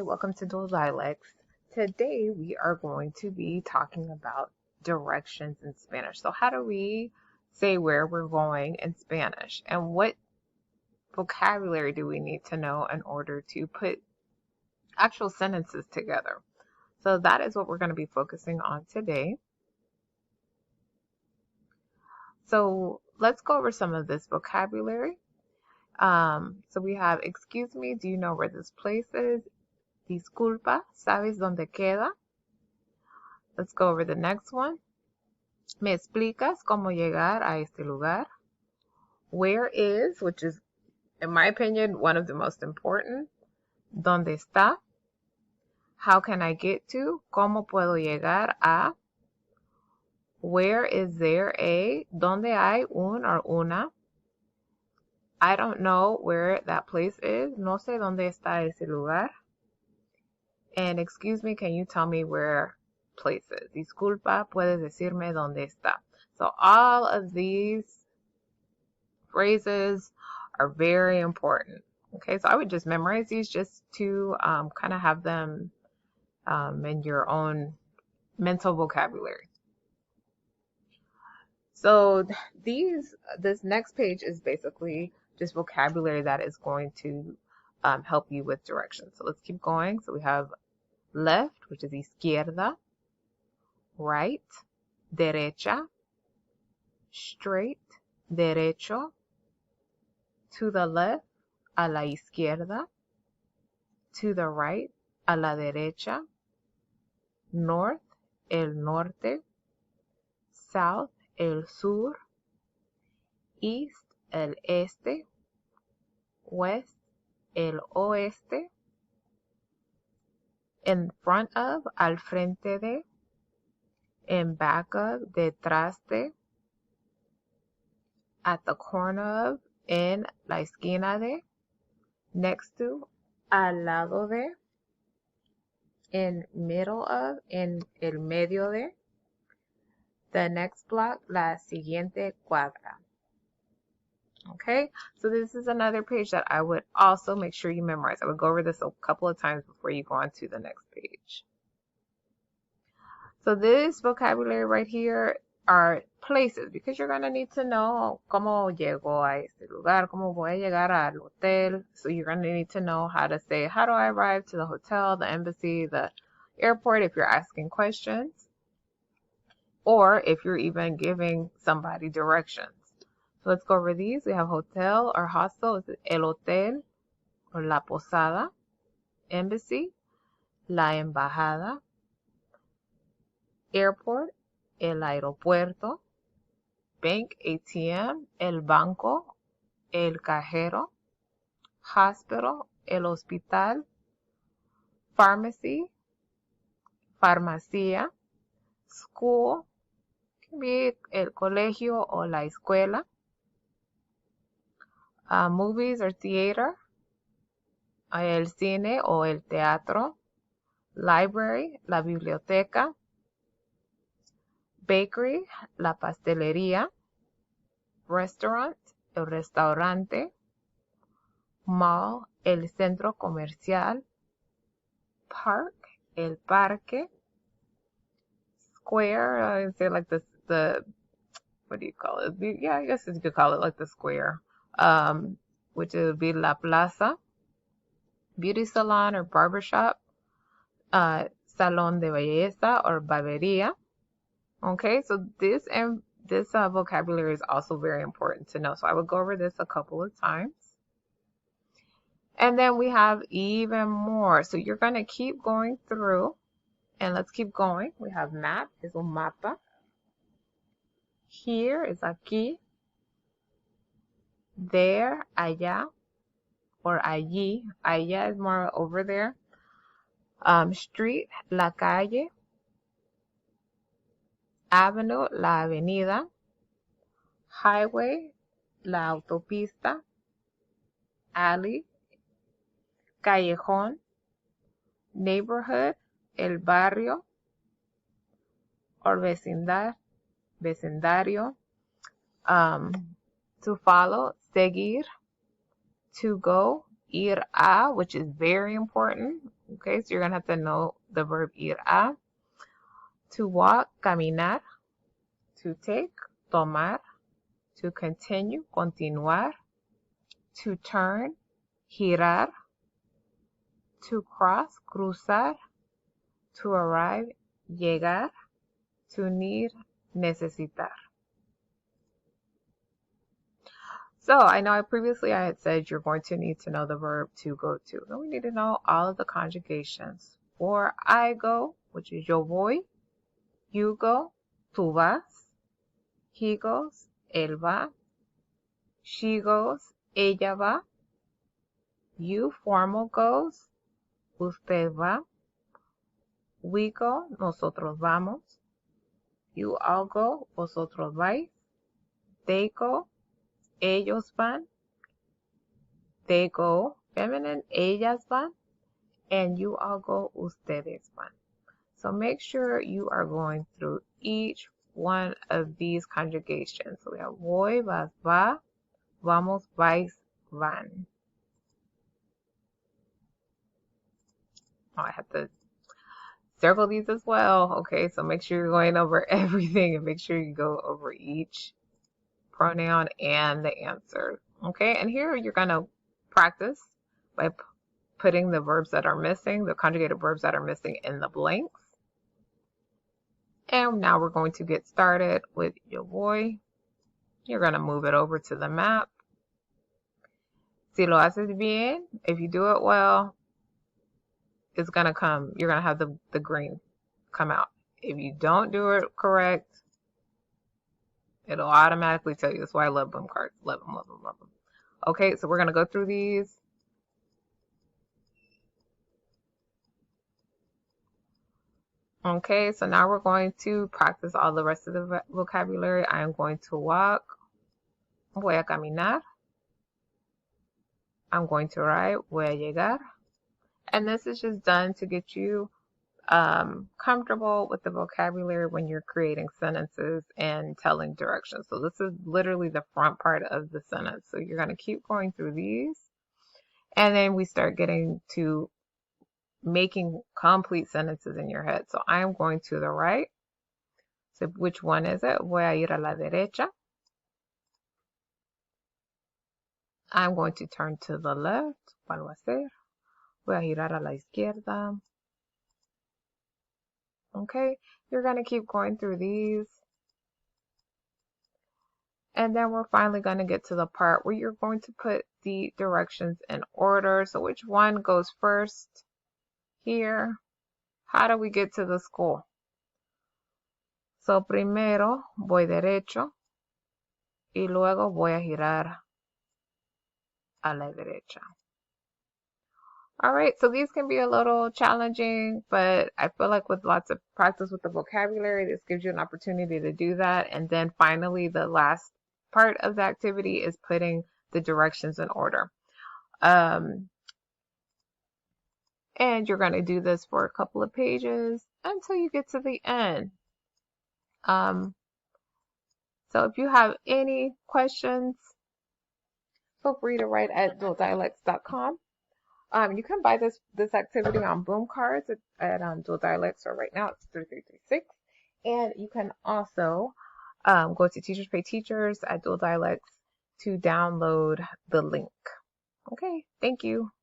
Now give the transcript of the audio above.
welcome to Dual Dialects. Today we are going to be talking about directions in Spanish. So how do we say where we're going in Spanish? And what vocabulary do we need to know in order to put actual sentences together? So that is what we're going to be focusing on today. So let's go over some of this vocabulary. So we have, excuse me, do you know where this place is? Disculpa, ¿sabes dónde queda? Let's go over the next one. ¿Me explicas cómo llegar a este lugar? Where is, which is, in my opinion, one of the most important. ¿Dónde está? How can I get to? ¿Cómo puedo llegar a? Where is there a? ¿Dónde hay un or una? I don't know where that place is. No sé dónde está ese lugar. And excuse me, can you tell me where place is? Disculpa, puedes decirme dónde está. So all of these phrases are very important. Okay, so I would just memorize these just to kind of have them in your own mental vocabulary. So this next page is basically just vocabulary that is going to help you with directions. So let's keep going. So we have left, which is izquierda, right, derecha, straight, derecho, to the left, a la izquierda, to the right, a la derecha, north, el norte, south, el sur, east, el este, west, el oeste, in front of, al frente de, in back of, detrás de, at the corner of, en la esquina de, next to, al lado de, in middle of, en el medio de, the next block, la siguiente cuadra. Okay, so this is another page that I would also make sure you memorize. I would go over this a couple of times before you go on to the next page. So this vocabulary right here are places, because you're going to need to know cómo llego a este lugar, cómo voy a llegar al hotel. So you're going to need to know how to say, how do I arrive to the hotel, the embassy, the airport, if you're asking questions, or if you're even giving somebody directions. So let's go over these. We have hotel or hostel, is el hotel or la posada, embassy, la embajada, airport, el aeropuerto, bank, ATM, el banco, el cajero, hospital, el hospital, pharmacy, farmacia, school, can be el colegio o la escuela, movies or theater, el cine o el teatro, library, la biblioteca, bakery, la pastelería, restaurant, el restaurante, mall, el centro comercial, park, el parque, square, I say like this, what do you call it? Yeah, I guess you could call it like the square, which would be la plaza, beauty salon or barbershop, salón de belleza or barbería. Okay, so this vocabulary is also very important to know. So I would go over this a couple of times. And then we have even more. So you're going to keep going through, and let's keep going. We have map, is un mapa. Here is aquí. There, allá, or allí. Allá is more over there. Street, la calle. Avenue, la avenida. Highway, la autopista. Alley, callejón. Neighborhood, el barrio. Or vecindad, vecindario. To follow, seguir. To go, ir a, which is very important. Okay, so you're going to have to know the verb ir a. To walk, caminar. To take, tomar. To continue, continuar. To turn, girar. To cross, cruzar. To arrive, llegar. To need, necesitar. So I know previously I had said you're going to need to know the verb to go to. Then we need to know all of the conjugations. For I go, which is yo voy. You go, tú vas. He goes, él va. She goes, ella va. You, formal, goes, usted va. We go, nosotros vamos. You all go, vosotros vais. They go, ellos van. They go, feminine, ellas van. And you all go, ustedes van. So make sure you are going through each one of these conjugations. So we have voy, vas, va, vamos, vais, van. Oh, I have to circle these as well. Okay, so make sure you're going over everything and make sure you go over each pronoun and the answer. Okay, and here you're going to practice by putting the verbs that are missing, the conjugated verbs that are missing in the blanks. And now we're going to get started with yo voy. You're going to move it over to the map. Si lo haces bien, if you do it well, it's going to come, you're going to have the green come out. If you don't do it correct, it'll automatically tell you. That's why I love boom cards. Love them, love them, love them. Okay, so we're going to go through these. Okay, so now we're going to practice all the rest of the vocabulary. I am going to walk. Voy a caminar. I'm going to ride. Voy a llegar. And this is just done to get you comfortable with the vocabulary when you're creating sentences and telling directions. So this is literally the front part of the sentence. So you're going to keep going through these. And then we start getting to making complete sentences in your head. So I am going to the right. So which one is it? Voy a ir a la derecha. I'm going to turn to the left. ¿Cuál va a ser? Voy a girar a la izquierda. Okay, you're going to keep going through these. And then we're finally going to get to the part where you're going to put the directions in order. So which one goes first? Here. How do we get to the school? So primero voy derecho y luego voy a girar a la derecha. All right, so these can be a little challenging, but I feel like with lots of practice with the vocabulary, this gives you an opportunity to do that. And then finally, the last part of the activity is putting the directions in order. And you're going to do this for a couple of pages until you get to the end. So if you have any questions, feel free to write at dualdialects.com. You can buy this activity on Boom Cards at Dual Dialects, or right now it's 3336. And you can also go to Teachers Pay Teachers at Dual Dialects to download the link. Okay, thank you.